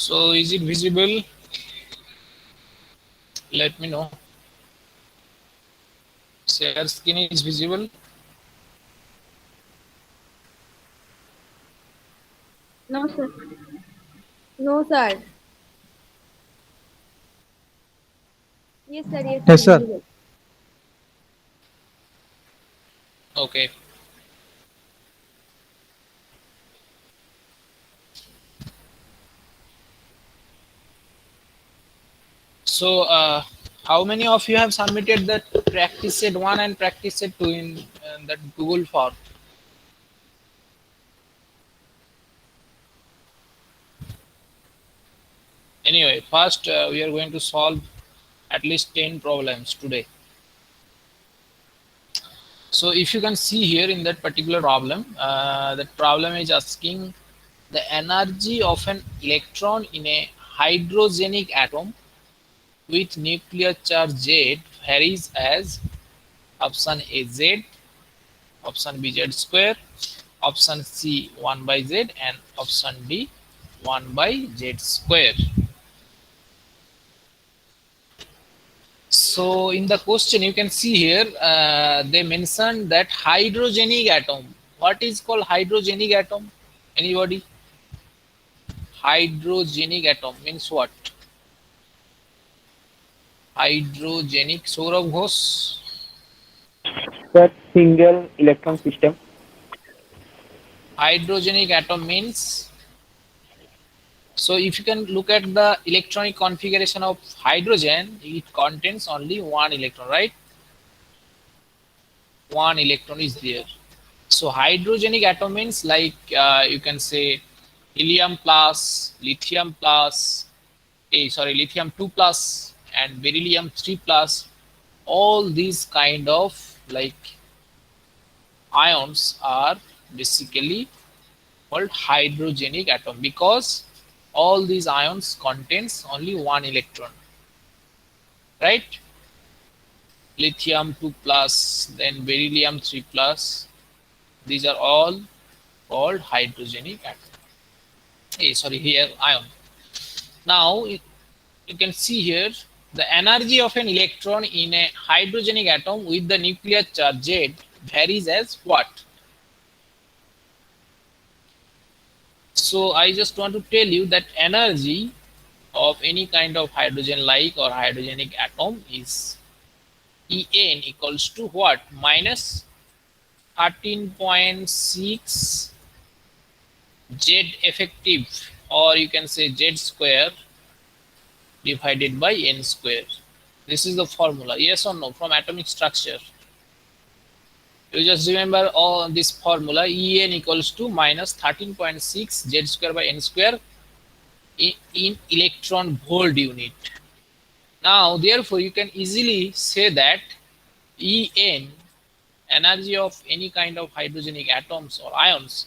So is it visible? Let me know. Share screen is visible. No, sir. No, sir. Yes, sir. Yes, sir. Yes, sir. Visible. Okay. So how many of you have submitted that practice set 1 and practice set 2 in that Google form? Anyway, first we are going to solve at least 10 problems today. So if you can see here in that particular problem, that problem is asking the energy of an electron in a hydrogenic atom with nuclear charge Z varies as option A Z, option B Z square, option C 1 by Z, and option D 1 by Z square. So in the question you can see here they mentioned that hydrogenic atom. What is called hydrogenic atom? Anybody? Hydrogenic atom means what? Hydrogenic, Saurabh Ghosh. That single electron system. Hydrogenic atom means, so if you can look at the electronic configuration of hydrogen, it contains only one electron, right? One electron is there. So hydrogenic atom means like you can say helium plus, lithium plus, lithium 2 plus and beryllium 3 plus. All these kind of like ions are basically called hydrogenic atom because all these ions contains only one electron, right? Lithium 2 plus, then beryllium 3 plus, these are all called hydrogenic atom. Here ion. Now you can see here the energy of an electron in a hydrogenic atom with the nuclear charge Z varies as what? So I just want to tell you that energy of any kind of hydrogen like or hydrogenic atom is En equals to what? Minus 13.6 Z effective, or you can say Z square divided by N square. This is the formula. Yes or no? From atomic structure. You just remember all this formula. En equals to minus 13.6 Z square by N square in electron volt unit. Now, therefore, you can easily say that En, energy of any kind of hydrogenic atoms or ions,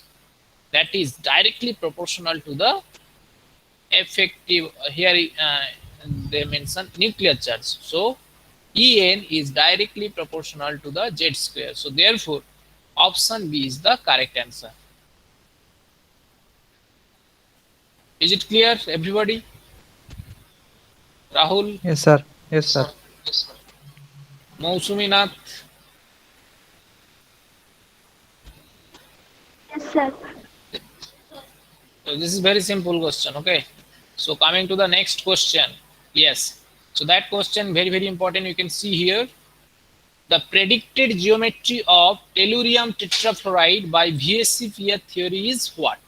that is directly proportional to the effective, here they mention nuclear charge. So, En is directly proportional to the Z square. So, therefore, option B is the correct answer. Is it clear, everybody? Rahul, Yes, sir. Yes, sir. Mausumi Nath, Yes, sir. so this is very simple question. Okay, so coming to the next question. Yes, so that question very important. You can see here the predicted geometry of tellurium tetrafluoride by VSEPR theory is what?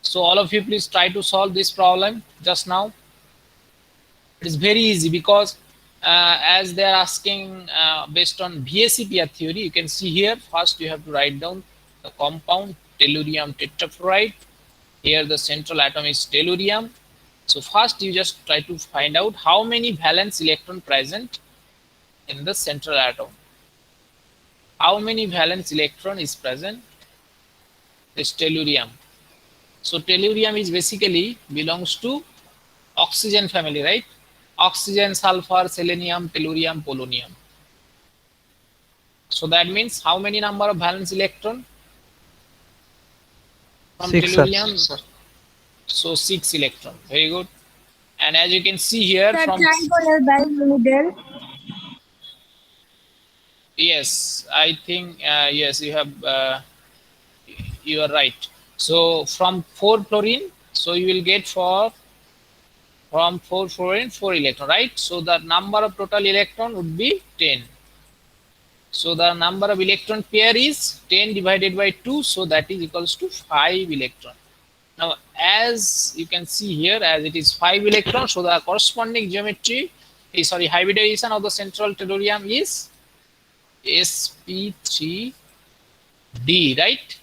So all of you please try to solve this problem just now. It is very easy because as they are asking based on VSEPR theory, you can see here first you have to write down the compound tellurium tetrafluoride. Here the central atom is tellurium. So first you just try to find out how many valence electron present in the central atom. How many valence electron is present? This tellurium. So tellurium is basically belongs to oxygen family, right? Oxygen, sulfur, selenium, tellurium, polonium. So that means how many number of valence electron from 6, sir. tellurium? So 6 electron. Very good. And as you can see here Sir, from, triangle by middle. yes, I think yes, you are right. So from 4 fluorine, so you will get from 4 fluorine 4 electron, right? So the number of total electron would be 10. So the number of electron pair is 10 divided by 2, so that is equals to 5 electron. Now, as you can see here, as it is 5 electrons, so the corresponding geometry is, sorry, hybridization of the central tellurium is sp3d, right?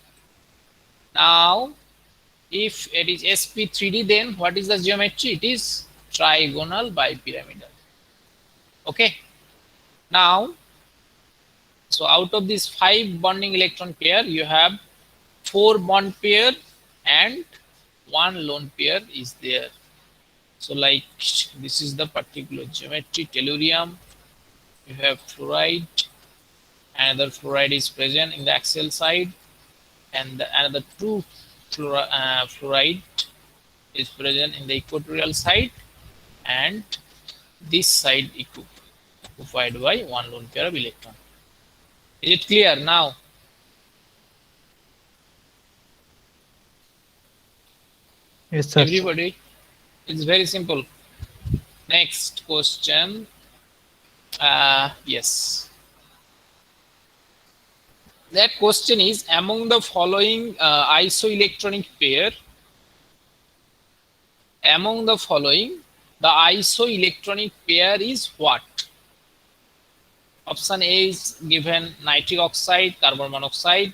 Now, if it is sp3d, then what is the geometry? It is trigonal bipyramidal. Okay. Now, so out of these 5 bonding electron pair, you have 4 bond pair and 1 lone pair is there. So like this is the particular geometry. Tellurium, you have fluoride, another fluoride is present in the axial side, and another true fluoride is present in the equatorial side, and this side occupied by 1 lone pair of electron. Is it clear now? Yes, sir. Everybody? It's very simple. Next question. Yes. That question is, among the following isoelectronic pair, the isoelectronic pair is what? Option A is given nitric oxide, carbon monoxide.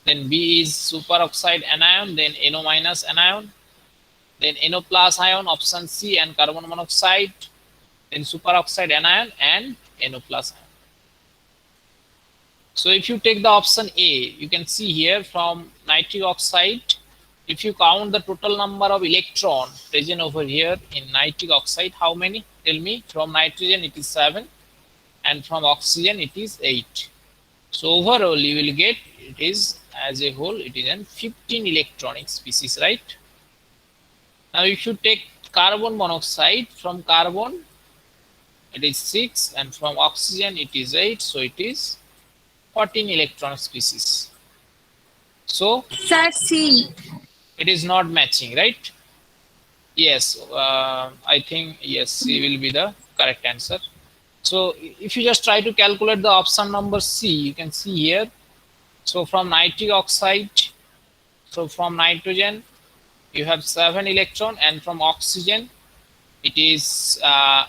Then B is superoxide anion, then NO minus anion. Then NO plus ion, option C, and carbon monoxide. Then superoxide anion and NO plus ion. So if you take the option A, you can see here from nitric oxide, if you count the total number of electron present over here in nitric oxide, how many? Tell me. From nitrogen it is 7 and from oxygen it is 8. So overall you will get, it is as a whole, it is an 15 electronic species, right? Now if you take carbon monoxide, from carbon it is 6 and from oxygen it is 8, so it is 14 electron species. So Sir, C. it is not matching, right? Yes, I think yes, C will be the correct answer. So if you just try to calculate the option number C, you can see here. So from nitric oxide, so from nitrogen you have 7 electron, and from oxygen it is how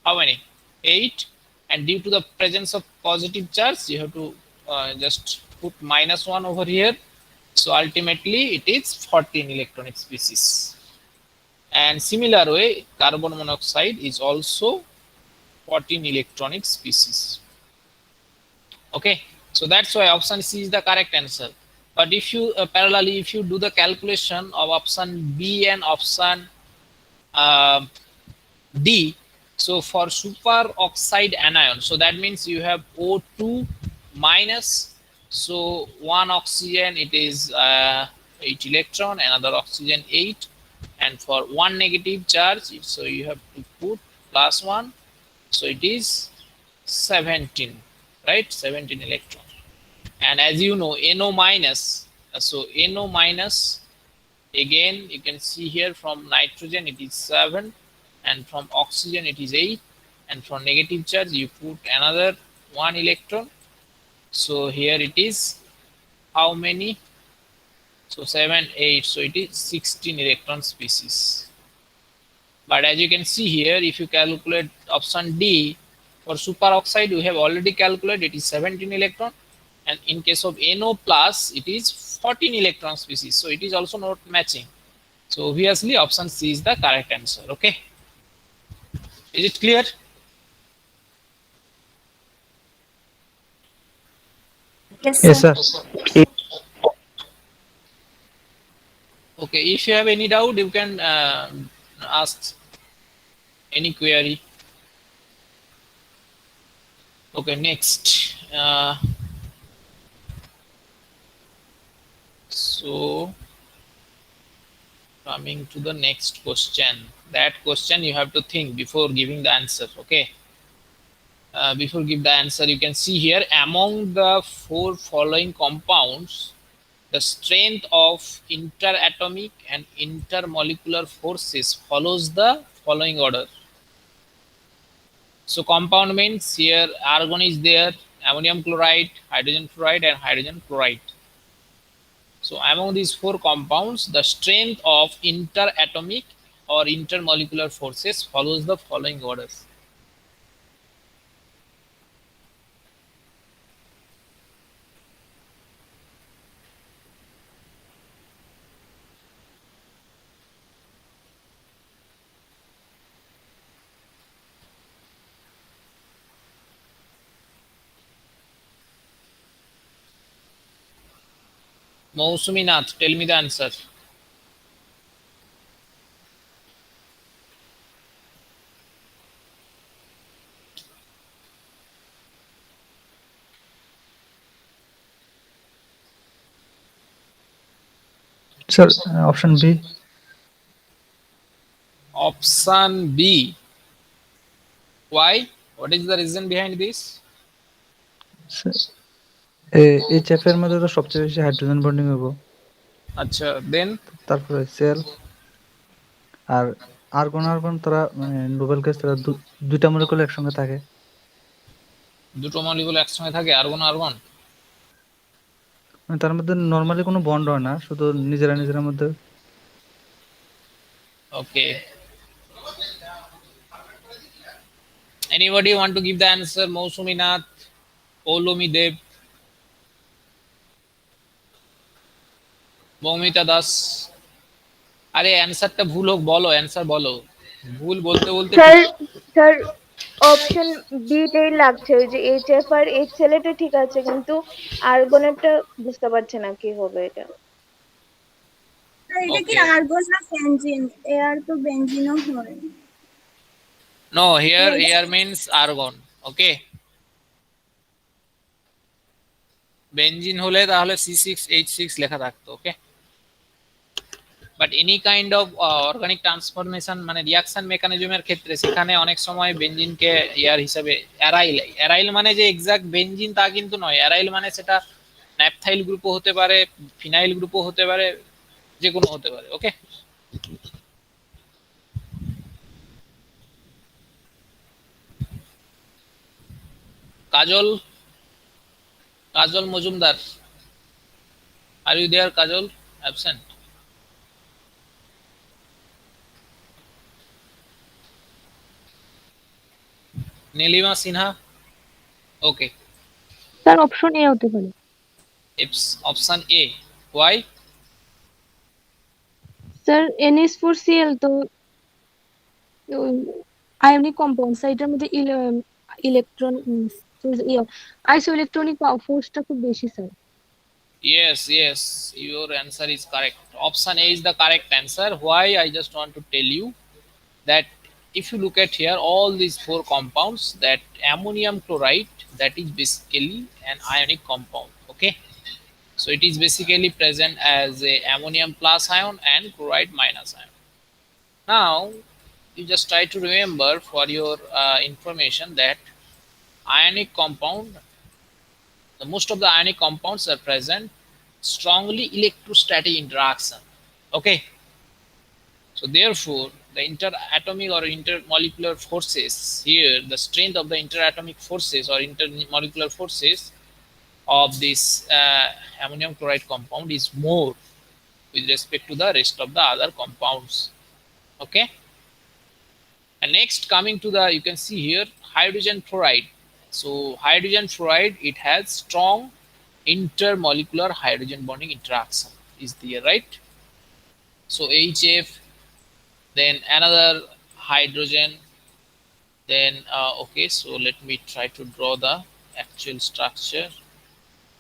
many? 8. And due to the presence of positive charge, you have to just put -1 over here. So ultimately it is 14 electronic species. And similar way, carbon monoxide is also 14 electronic species. Okay, so that's why option C is the correct answer. But if you parallelly, if you do the calculation of option B and option uh, D, so for superoxide anion, so that means you have O2 minus, so one oxygen it is 8 electron, another oxygen 8, and for one negative charge, so you have to put +1, so it is 17, right? 17 electron. And as you know, NO minus, so NO minus, again you can see here from nitrogen it is 7 and from oxygen it is 8, and from negative charge you put another 1 electron, so here it is how many? So 7, 8, so it is 16 electron species. But as you can see here, if you calculate option D, for superoxide we have already calculated, it is 17 electron, and in case of NO plus it is 14 electron species, so it is also not matching. So obviously option C is the correct answer. Okay, is it clear? Yes, Yes, sir. sir. Okay, if you have any doubt, you can ask any query. Okay, next. So Coming to the next question. That question you have to think before giving the answer. Okay. Before give the answer, you can see here among the four following compounds, the strength of interatomic and intermolecular forces follows the following order. So compound means here argon is there, ammonium chloride, hydrogen fluoride, and hydrogen chloride. So among these four compounds, the strength of interatomic or intermolecular forces follows the following orders. Mousumi Nath, tell me the answer. Sir, option B. Option B. Why? What is the reason behind this? Sir, এই চ্যাপের মধ্যে তো সবচেয়ে বেশি hydrogen bonding হবো। আচ্ছা, দেন তারপরে sell আর argon তারা মানে নোবেল গ্যাস তারা দুইটা মলিকুল একসঙ্গে থাকে। দুটো মলিকুল একসঙ্গে থাকে, আর্গন আর্গন। মানে তার মধ্যে নরমালি কোনো বন্ড হয় না, শুধু নিজেরা মধ্যে। ওকে, anybody want to give the answer? Mousumi Nath, Polomi Dev, Moumita Das. আরে অ্যানসারটা ভুল হোক বলো, অ্যানসার বলো। ভুল বলতে বলতে স্যার অপশন বি টাই লাগছে, ওই যে এইচএফ আর এইচএল এটা ঠিক আছে, কিন্তু আর্গনেরটা বুঝতে পারছি না কি হবে এটা। এটা কি আর্গন না বেনজিন? এয়ার তো বেনজিনও হয়। No, here air means argon. Okay, benzene হলে তাহলে C6H6 লেখা থাকতো। Okay, but any kind of organic transformation মানে রিয়াকশন মেকানিজমের ক্ষেত্রে সেখানে অনেক সময় বেনজিনকে এয়ার হিসাবে অ্যারাইল মানে যে এক্সাক্ট বেনজিন তা কিন্তু নয়। অ্যারাইল মানে সেটা ন্যাপথাইল গ্রুপও হতে পারে, ফিনাইল গ্রুপও হতে পারে, যে কোনো হতে পারে। Okay, Kajal Majumdar, are you there? Kajal absent. Nilima Sinha, okay. Sir option A হতে পারে। Option A, Y? Sir NH4Cl তো আয়নিক কম্পাউন্ড, এটার মধ্যে ইলেকট্রন আইসো ইলেকট্রনিক ফোর্সটা খুব বেশি sir. Yes, your answer is correct. Option A is the correct answer. Why? I just want to tell you that if you look at here, all these four compounds, that ammonium chloride, that is basically an ionic compound. Okay, so it is basically present as a ammonium plus ion and chloride minus ion. Now, you just try to remember for your information that ionic compound, the most of the ionic compounds are present strongly electrostatic interaction. Okay, so therefore the interatomic or intermolecular forces here, the strength of the interatomic forces or intermolecular forces of this ammonium chloride compound is more with respect to the rest of the other compounds. Okay, and next coming to the, you can see here hydrogen fluoride. So hydrogen fluoride, it has strong intermolecular hydrogen bonding interaction is there, right? So HF, then another hydrogen, then okay, so let me try to draw the actual structure.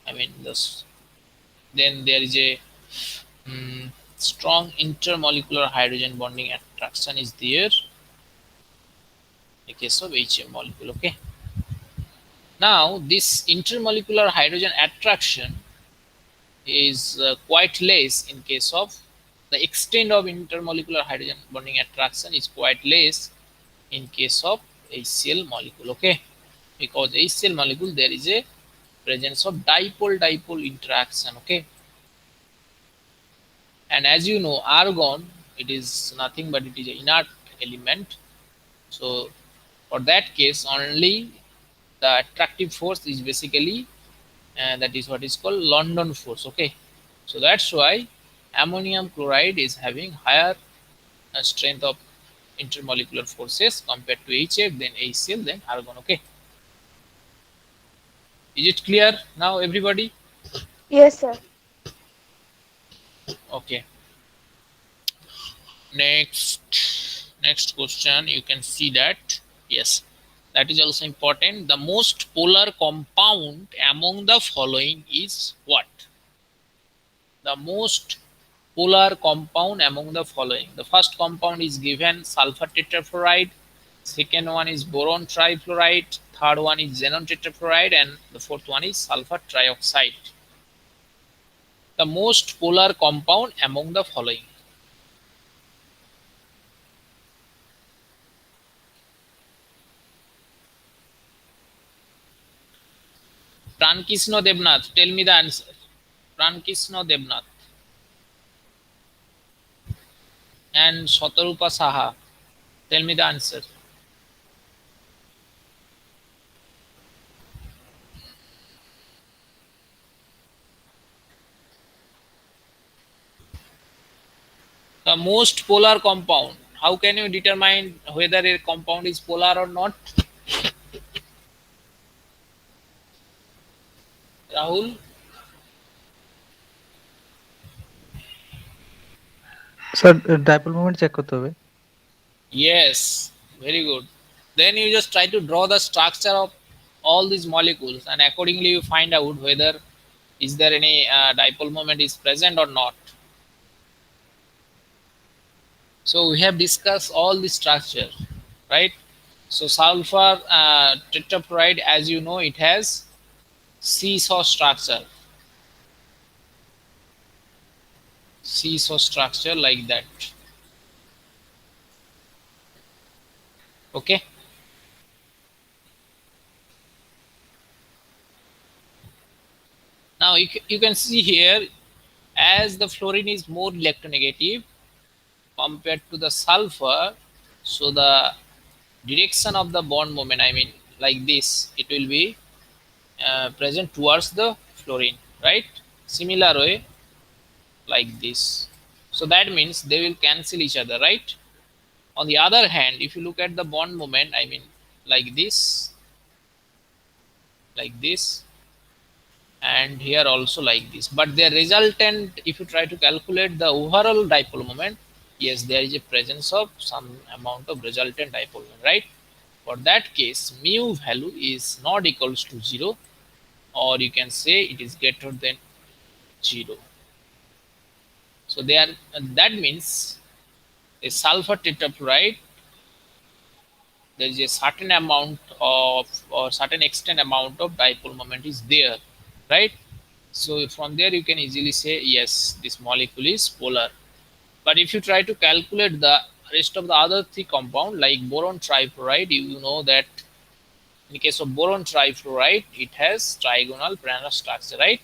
I mean this, then there is a strong intermolecular hydrogen bonding attraction is there in case of HF molecule. Okay, now this intermolecular hydrogen attraction is quite less in case of the extent of intermolecular hydrogen bonding attraction is quite less in case of HCl molecule, okay, because HCl molecule there is a presence of dipole-dipole interaction, okay. And as you know, argon, it is nothing but it is an inert element. So for that case only the attractive force is basically that is what is called London force, okay. So that's why ammonium chloride is having higher strength of intermolecular forces compared to HF, then HCl, then argon, okay. Is it clear now, everybody? Yes, sir. Okay. Next question, you can see that, yes, that is also important. The most polar compound among the following is what? The most polar compound among the following. The first compound is given sulfur tetrafluoride, second one is boron trifluoride, third one is xenon tetrafluoride, and the fourth one is sulfur trioxide. The most polar compound among the following. Prankishno Devnath, tell me the answer. Prankishno Devnath. And Shatarupa Saha, tell me the answer. The most polar compound. How can you determine whether a compound is polar or not? Rahul? Sir dipole moment check করতে হবে। Yes, very good. Then you just try to draw the structure of all these molecules, and accordingly you find out whether is there any dipole moment is present or not. So we have discussed all the structure, right? So sulfur tetrafluoride, as you know, it has seesaw structure. Seesaw structure like that. Okay. Now you can see here, as the fluorine is more electronegative compared to the sulfur, so the direction of the bond moment, I mean like this, it will be present towards the fluorine, right? Similar way like this. So that means they will cancel each other, right? On the other hand, if you look at the bond moment, I mean like this, and here also like this, but their resultant, if you try to calculate the overall dipole moment, yes, there is a presence of some amount of resultant dipole moment, right? For that case, mu value is not equals to 0, or you can say it is greater than 0. So they are, that means a sulfur tetrafluoride, there is a certain amount of, or certain extent amount of dipole moment is there, right? So from there you can easily say yes, this molecule is polar. But if you try to calculate the rest of the other three compound like boron trifluoride, you know that in the case of boron trifluoride, it has trigonal planar structure, right?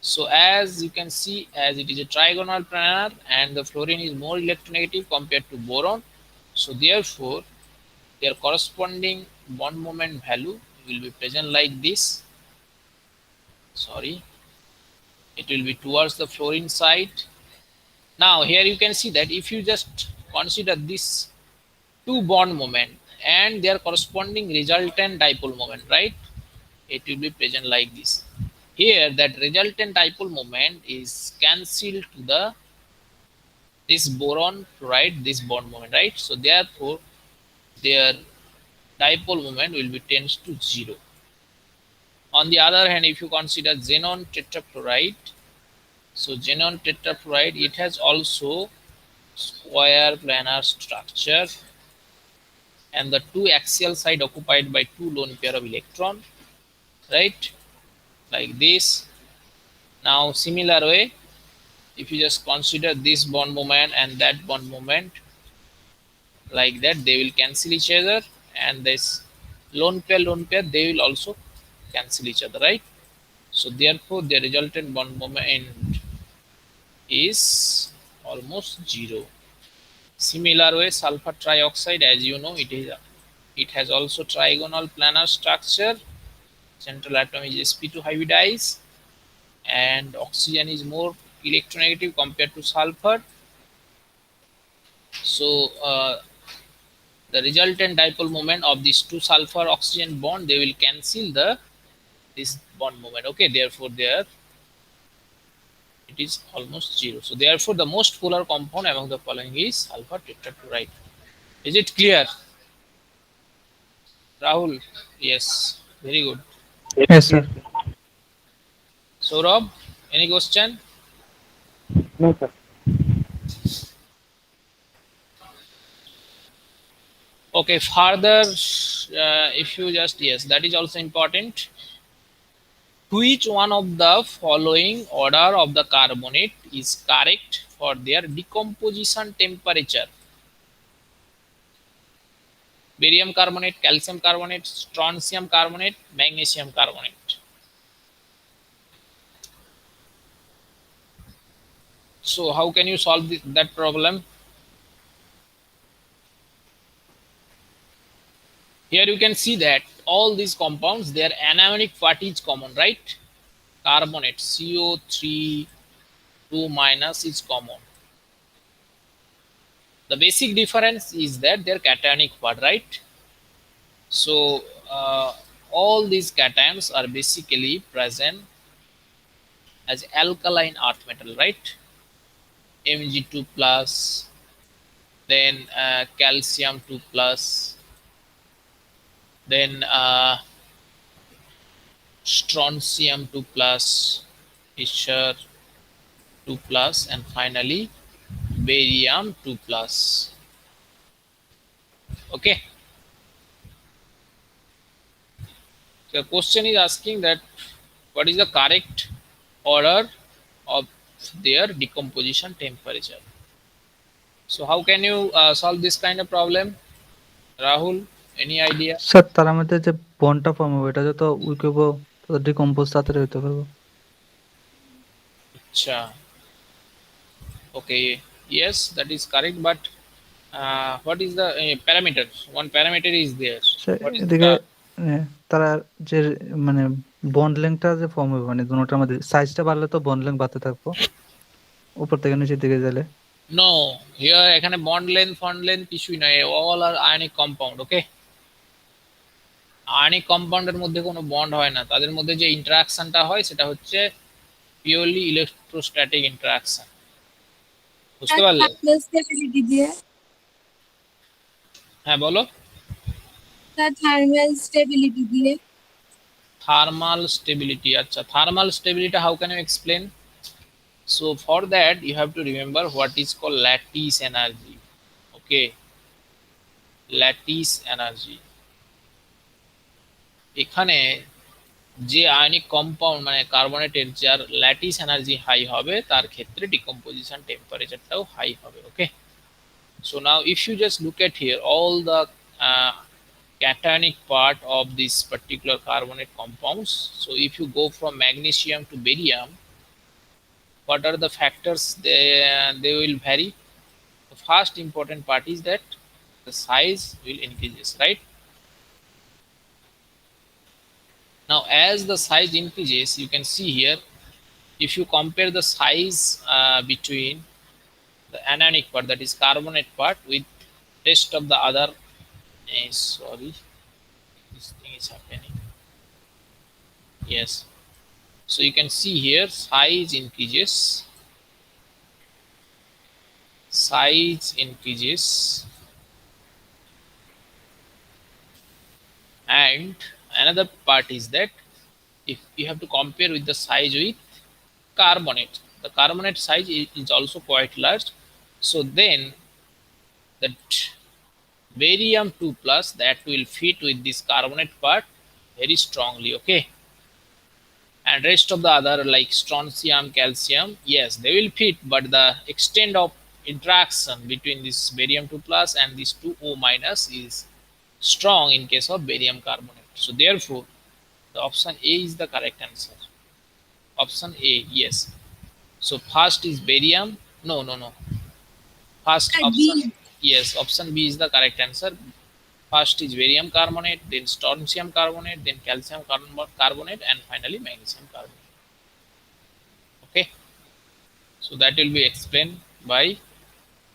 So as you can see, as it is a trigonal planar and the fluorine is more electronegative compared to boron, so therefore their corresponding bond moment value will be present like this. Sorry, it will be towards the fluorine side. Now here you can see that if you just consider this two bond moment and their corresponding resultant dipole moment, right, it will be present like this. Here that resultant dipole moment is cancelled to the this boron fluoride, this bond moment, right? So therefore their dipole moment will be tends to 0. On the other hand, if you consider xenon tetrafluoride, so xenon tetrafluoride, it has also square planar structure and the two axial side occupied by two lone pair of electron, right, like this. Now similar way, if you just consider this bond moment and that bond moment like that, they will cancel each other, and this lone pair they will also cancel each other, right? So therefore the resultant bond moment is almost zero. Similar way, sulfur trioxide, as you know, it has also trigonal planar structure. Central atom is sp2 hybridized, and oxygen is more electronegative compared to sulfur. So the resultant dipole moment of these two sulfur oxygen bond, they will cancel this bond moment. Okay, therefore there it is almost zero. So therefore the most polar compound among the following is sulfur tetrachloride. Is it clear, Rahul? Yes, very good. Yes, sir. Saurabh, any question? No, sir. Okay, further, if you just, yes, that is also important. Which one of the following order of the carbonate is correct for their decomposition temperature? Barium carbonate, calcium carbonate, strontium carbonate, magnesium carbonate. So how can you solve that problem? Here you can see that all these compounds, their anionic part is common, right? Carbonate CO3 2 minus is common. The basic difference is that their cationic part, right? So all these cations are basically present as alkaline earth metal, right? Mg2 plus, then calcium 2 plus, then strontium 2 plus, Fischer 2 plus, and finally barium 2 plus. Okay. So the question is asking that what is the correct order of their decomposition temperature. So how can you solve this kind of problem, Rahul? Any idea? Sir তার মধ্যে যে বন্ডটা form হবে এটা যত week হবো তত decompose তাড়াতাড়ি হইতে পারবো। Acha. Okay, yes, that is correct, but what is the parameter? One parameter is there. Sir What is এদিকে the তারা যে মানে বন্ড লেংথটা যে ফর্ম হবে মানে দুটোটার মধ্যে সাইজটা বাড়লে তো বন্ড লেংথ বাড়তে থাকবো উপর থেকে নিচের দিকে গেলে। no? Here এখানে bond length কিছুই নয়, all are ionic compound. Okay, ionic কম্পাউন্ডের মধ্যে কোনো বন্ড হয় না, তাদের মধ্যে যে ইন্টারাকশনটা হয় সেটা হচ্ছে পিওরলি ইলেকট্রোস্ট্যাটিক ইন্টারাকশন। বুঝতে পারলে? স্টেবিলিটি দিয়ে হ্যাঁ বলো। থার্মাল স্টেবিলিটি দিয়ে থার্মাল স্টেবিলিটি, আচ্ছা thermal stability how can you explain? So for that you have to remember what is called lattice energy. Okay, lattice energy, এখানে যে আয়নিক কম্পাউন্ড মানে কার্বনেটের যার ল্যাটিস এনার্জি হাই হবে তার ক্ষেত্রে ডিকম্পোজিশন টেম্পারেচারটাও হাই হবে। ওকে, so now if you just look at here all the cationic part of this particular carbonate compounds, so if you go from magnesium to barium, what are the factors they will vary? The first important part is that the size will increases, right? Now as the size increases, you can see here, if you compare the size between the anionic part, that is carbonate part, with rest of the other sorry, this thing is happening. Yes, so you can see here size increases, and another part is that if you have to compare with the size with carbonate, the carbonate size is also quite large, so then that barium 2 plus that will fit with this carbonate part very strongly. Okay, and rest of the other like strontium, calcium, yes, they will fit, but the extent of interaction between this barium 2 plus and this 2O minus is strong in case of barium carbonate. So therefore, the option A is the correct answer. Option A, yes. So first is barium. No, no, no. First Sir, option, B. yes, option B is the correct answer. First is barium carbonate, then strontium carbonate, then calcium carbonate, and finally magnesium carbonate. Okay, so that will be explained by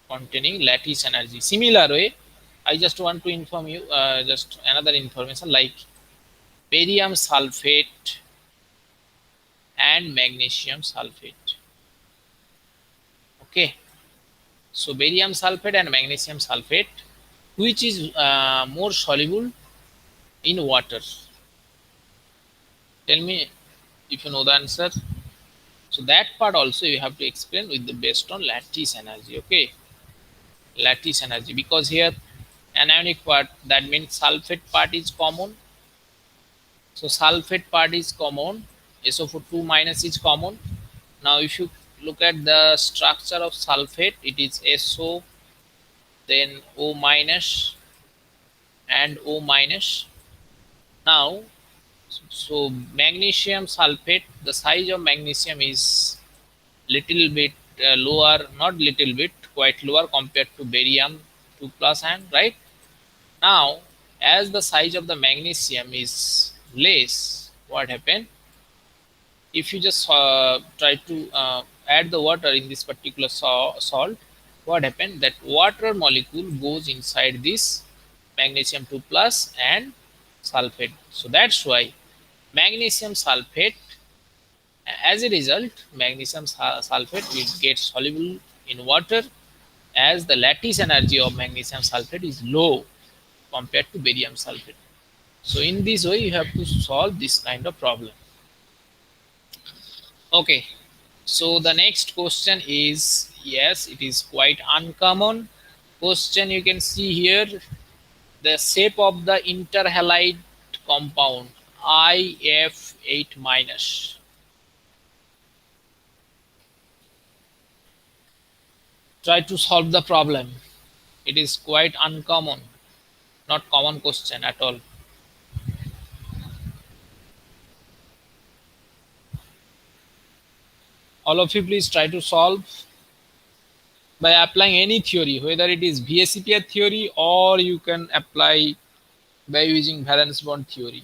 containing lattice energy. Similar way, I just want to inform you just another information like barium sulfate and magnesium sulfate. Okay, so barium sulfate and magnesium sulfate, which is more soluble in water? Tell me if you know the answer. So that part also you have to explain with the based on lattice energy. Okay, lattice energy, because here anionic part, that means sulfate part is common. So sulfate part is common. SO4 2 minus is common. Now if you look at the structure of sulfate, it is SO, then O minus and O minus. Now, so magnesium sulfate, the size of magnesium is little bit lower, not little bit, quite lower compared to barium 2 plus, and right. Now, as the size of the magnesium is less, what happened? If you just try to add the water in this particular salt, what happened? That water molecule goes inside this magnesium 2 plus and sulfate. So that's why magnesium sulfate, as a result, magnesium sulfate will get soluble in water, as the lattice energy of magnesium sulfate is low compared to barium sulfate. So in this way, you have to solve this kind of problem. Okay, so the next question is, yes, it is quite uncommon question. You can see here the shape of the interhalide compound IF8 minus. Try to solve the problem. It is quite uncommon, not common question at all. All of you please try to solve by applying any theory, whether it is VSEPR theory or you can apply by using valence bond theory.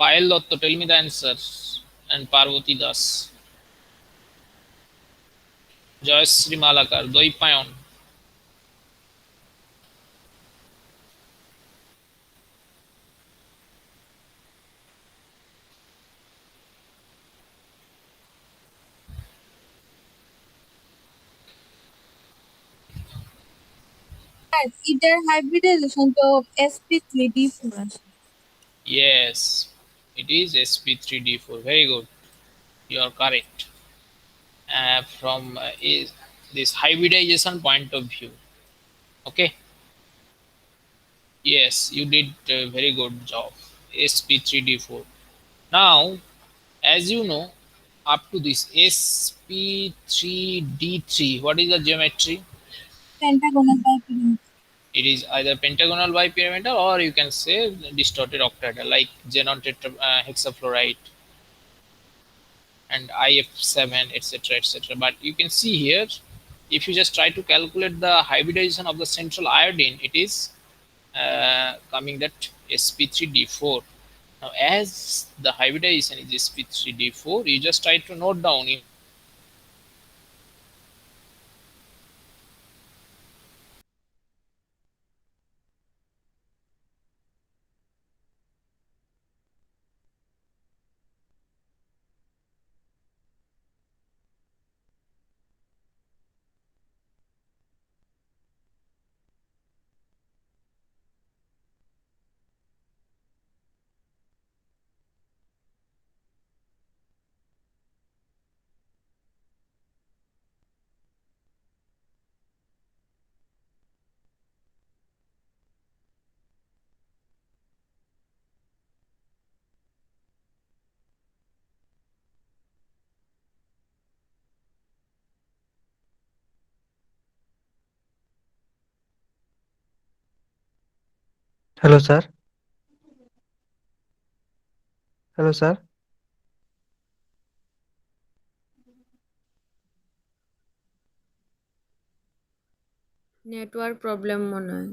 Payal Dotto, tell me the answer. And Parvati Das. Joyashree Malakar, Doipayon. এটার hybridization তো sp3d4 আছে। Yes, it is sp3d4. Very good. You are correct. From is this hybridization point of view. Okay. Yes, you did a very good job. sp3d4. Now, as you know, up to this sp3d3, what is the geometry? Pentagonal bipyramid. It is either pentagonal bipyramidal or you can say distorted octahedral, like xenon hexafluoride and IF7, etc., etc. But you can see here, if you just try to calculate the hybridization of the central iodine, it is coming that sp3d4. Now, as the hybridization is sp3d4, you just try to note down hello sir, hello sir. Network problem মনে হয়।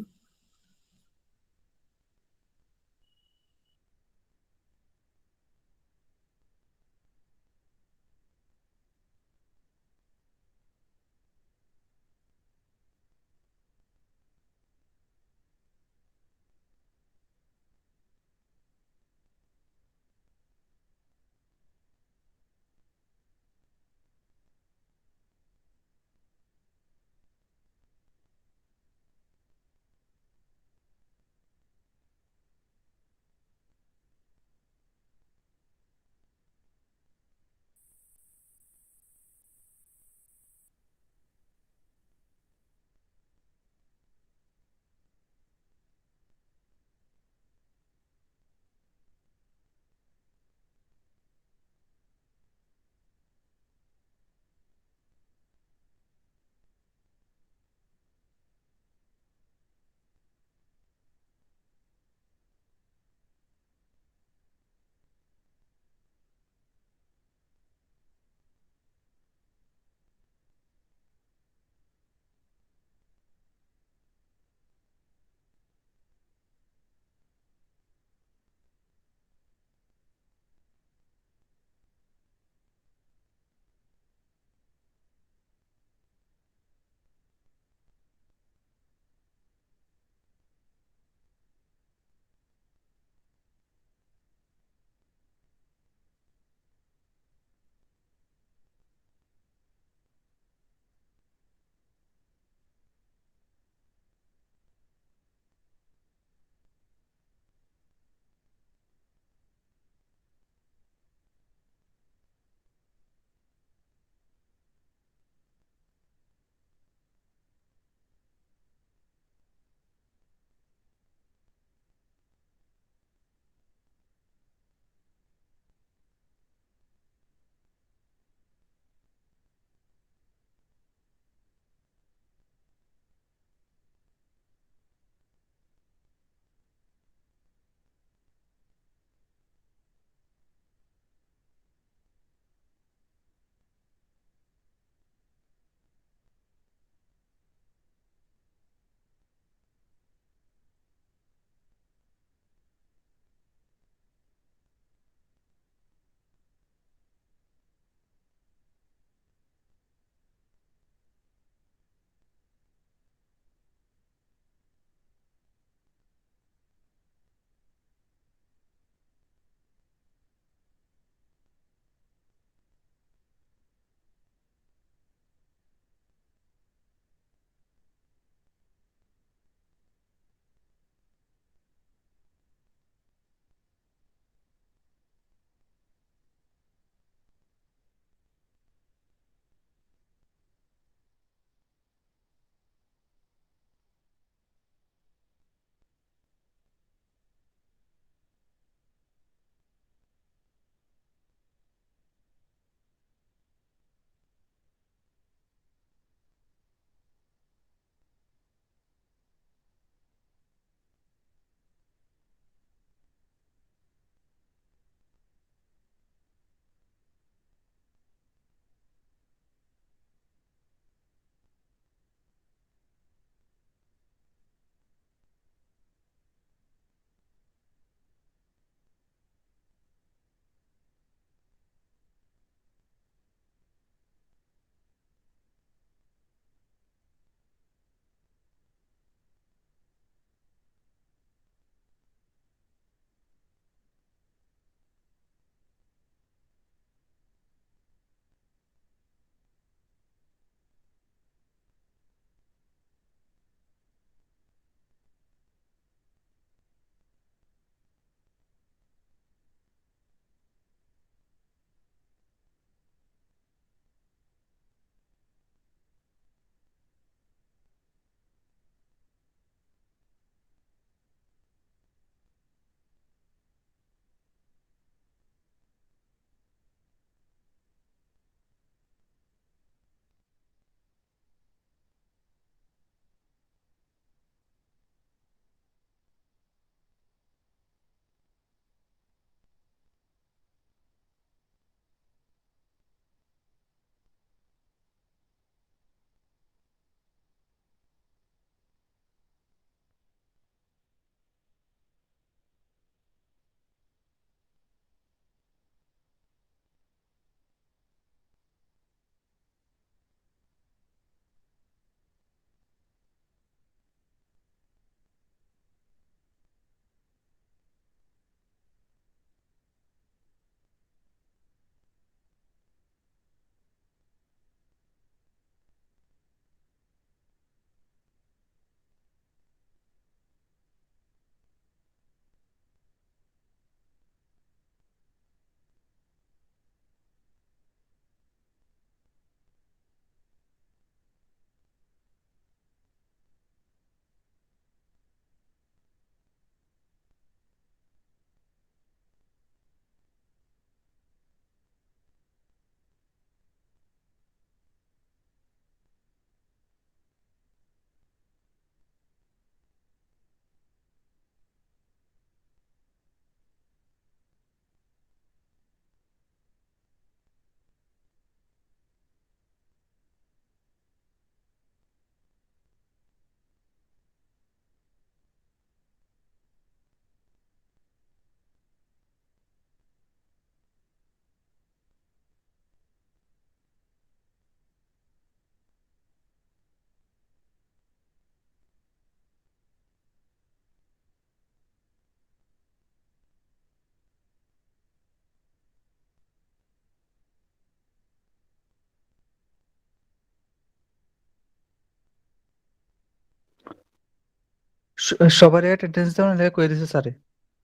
সবারই attendance দেওয়া লেগে কই দিছে স্যারে।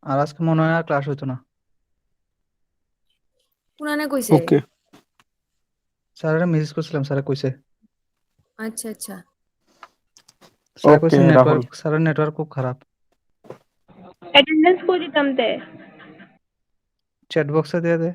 আর আজকে মনে হয় আর ক্লাস হইতো না। পুরানা কইছে ওকে স্যারেরা মেসেজ করছিলাম, স্যারে কইছে। আচ্ছা আচ্ছা স্যার ওকে কইছে রাহুল নেটওয়ার্ক, স্যারের নেটওয়ার্ক খুব খারাপ। অ্যাটেন্ডেন্স কই দিতাম তে? চ্যাট বক্সে দিয়ে দে।